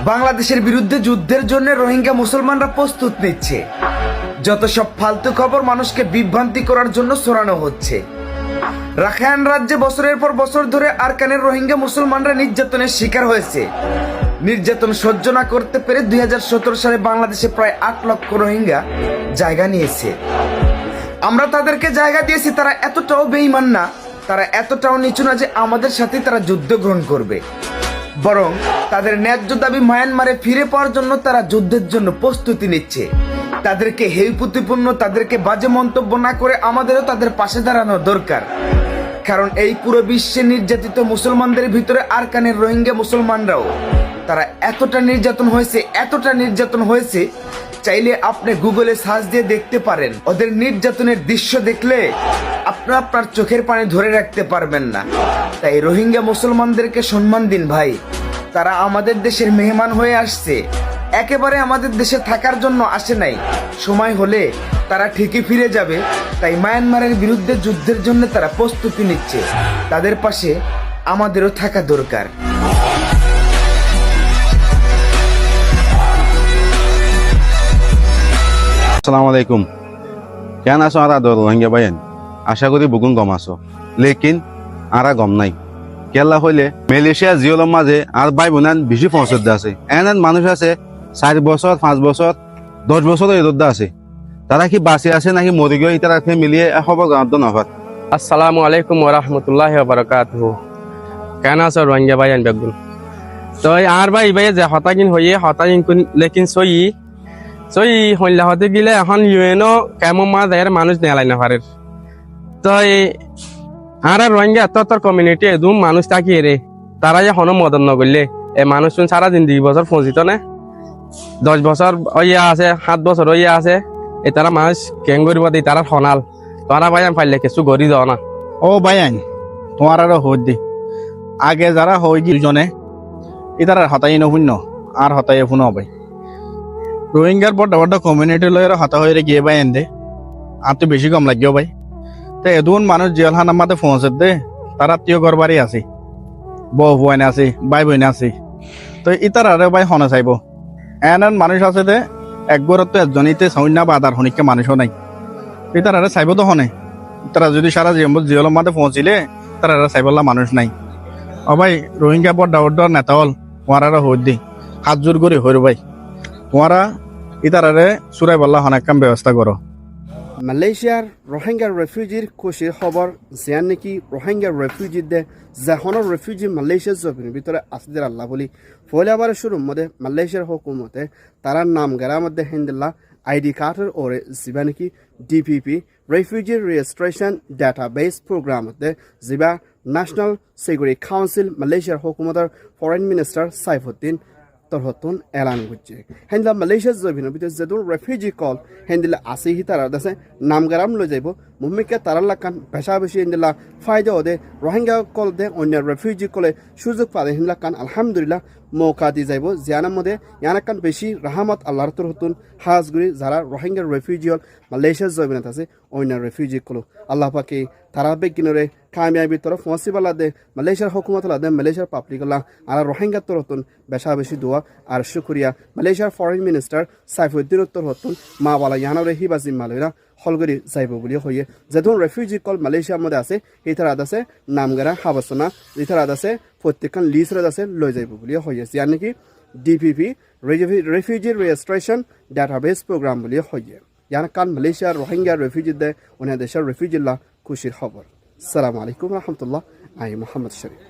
বাংলাদেশের বিরুদ্ধে যুদ্ধের জন্য রোহিঙ্গা মুসলমানরা প্রস্তুত নিচ্ছে। যত সব ফালতু খবর মানুষকে বিভ্রান্তি করার জন্য ছড়ানো হচ্ছে। রাখাইন রাজ্যে বছরের পর বছর ধরে আরাকানের রোহিঙ্গা মুসলমানরা নির্যাতনের শিকার হয়েছে। নির্যাতন সহ্য না করতে পেরে 2017 সালে বাংলাদেশে প্রায় 8 লক্ষ রোহিঙ্গা জায়গা নিয়েছে। আমরা তাদেরকে জায়গা দিয়েছি, তারা এতটাও বেঈমান না, তারা এতটাও নিচু না যে আমাদের সাথে তারা যুদ্ধ গ্রহণ করবে। বরং তাদের ন্যায্য দাবি মায়ানমারে ফিরে পাওয়ার জন্য তারা যুদ্ধের জন্য প্রস্তুতি নিচ্ছে। তাদেরকে হেয়প্রতিপন্ন, তাদেরকে বাজে মন্তব্য না করে আমাদেরও তাদের পাশে দাঁড়ানো দরকার। কারণ এই পুরো বিশ্বে নির্যাতিত মুসলমানদের ভিতরে আরাকানের রোহিঙ্গা মুসলমানরাও তারা এতটা নির্যাতন হয়েছে, চাইলে আপনি গুগলে সার্চ দিয়ে দেখতে পারেন। ওদের নির্যাতনের দৃশ্য দেখলে আপনার চোখের পানি ধরে রাখতে পারবেন না। তাই রোহিঙ্গা মুসলমানদেরকে সম্মান দিন ভাই। তারা আমাদের দেশের মেহমান হয়ে আসছে, একেবারে আমাদের দেশে থাকার জন্য আসে নাই। সময় হলে তারা ঠিকই ফিরে যাবে। তাই মায়ানমারের বিরুদ্ধে যুদ্ধের জন্য তারা প্রস্তুতি নিচ্ছে। তাদের পাশে আমাদেরও থাকা দরকার। আসসালামু আলাইকুম। কেন আছো আর রোহিঙ্গা বাইন? আশা করি বুকুন গম আছো, লেকিন আরা গম নাই। কেলা হইলে মালয়েশিয়া জিওলর মাঝে আর ভাই বোনান বেশি পৌঁছত আছে। এন মানুষ আছে 4 বছর 5 বছর 10 বছর এরোদ্দা আছে। তারা কি বাঁচে আছে নাকি মরে গিয়ে তারা মিলিয়ে খবর গাঁত নফাত। আসসালামু আলাইকুম ওয়া রাহমাতুল্লাহি ওয়া বারাকাতুহু। কেন আছো রোহিঙ্গা বাইন বেগুন? তো আর ভাই যে হতাগিন লেকিন সই হইলা হতে গেলে এখন ইউএনও কেমন মাঝের মানুষ নেলাই না পারে। তো আর রোহিঙ্গা এত কমিউনিটি এদম মানুষ থাকি রে, তারা এখনো মদন নগরলে এ মানুষ সারা জিন্দগি বছর পৌঁছিত না। 10 বছর ইয়া আছে, 7 বছর ইয়া আছে। এ তারা মানুষ কেন করিব দি তারা সনাল তোরা ভাইয়ান পাইলে কিছু গড়ি দাও না। ও ভাইয়ান তোমার আরো হই দি আগে যারা হই দুজনে ইতার হতাই নহুন্য আর হতাই ফুন হবে। রোহিঙ্গার বড় বড় কমিউনিটি লয়ের হতা হয়ে গিয়ে ভাই এনে আর তো বেশি কম লাগিও ভাই। তো এদুন মানুষ জেলখানার মাঝে পৌঁছে দে, তারা আত্মীয় ঘর বাড়ি আছে, বউ বোন আছে, ভাই বোন আছে। তো ইতার আরে ভাই হনে চাইব। এন মানুষ আছে দে একবারত তো একজনীতে সৈন্য বা আদার হনিকে মানুষও নাই। ইতার আরে চাইব তো হনে। তারা যদি সারা জিয়লের মাঝে পৌঁছিলে তারা চাইবলা মানুষ নাই। ও ভাই রোহিঙ্গা বড় বড় নেতা হল ওয়ারা হই দি হাত জোর করে হইর ভাই ওয়ারা ইতারে চুরাই বল্লা অনেক কাম ব্যবস্থা করো। মালয়েশিয়ার রোহিঙ্গা রেফিউজির খুশির খবর যেন নাকি রোহিঙ্গা রেফিউজি দে যেখনৰ রেফিউজি মালয়েশিয়ার জমিনের ভিতরে আসদের আল্লাহ বলি ফলে আবার শুরুর মধ্যে মালয়েশিয়ার হুকুমতে তারার নাম গেরার মধ্যে হিন্দিল্লা আইডি কার্ডের ওরে যিবা নাকি DPP refugee registration database program মধ্যে যিবা ন্যাশনাল সিকিউরিটি কাউন্সিল মালয়েশিয়ার হুকুমতের ফরেন মিনিস্টার সাইফুদ্দিন তরহতুন এলান করছে। হেন্দিলা মালয়েশিয়ার জমিনের ভিতরে যেদুন রেফিউজি কল হেন্দিলা আসি হি তারা দেশে নামগারাম লই যাইব মুম্মিকে তারার লাগান বেশা বেশি হেন্দিলা ফায়দা ওদে রোহিঙ্গা কল দে অন্য রেফিউজি কলে সুযোগ পাবে হেন্দিলা কান আলহামদুলিল্লাহ মৌকা দি যাইব। জিয়ানার মধ্যে ইয়ানাকান বেশি রাহামত আল্লাহর তরহতুন হাজগুড়ি যারা রোহিঙ্গার রেফিউজি হল মালয়েশিয়ার জমিনত আছে অন্য রেফিউজি কলো আল্লাহ পাকে তারা বেগিনরে কামিয়াবি তরফ পৌঁছিবালা দে মালয়েশিয়ার হুকুমত দে মালয়েশিয়ার পাবলিকলা আর রোহিঙ্গা তরহতুন বেশা বেশি দোয়া আর শুক্রিয়া। মালয়েশিয়ার ফরেন মিনিস্টার সাইফুদ্দিন তরহতুন মা বালা ইয়ানরে হিবাজি মালয়রা হলগরি যাইব বলি হইয়ে যেদুন রেফিউজি কল মালয়েশিয়ার মধ্যে আছে ইতারাত আছে নামগারা হাবাসনা ইতারাত আছে প্রত্যেকখান লিস্টরাত আছে লই যাইব বলি হইয়ে যার নাকি DPP refugee registration database program বলি হইয়ে ইয়ান কান মালয়েশিয়ার রোহিঙ্গা রেফিউজি দে অন্য দেশের রেফিউজিল্লা খুশির খবর। আসসালামু আলাইকুম রহমতুল্লাহ। আই মোহাম্মদ শরীফ।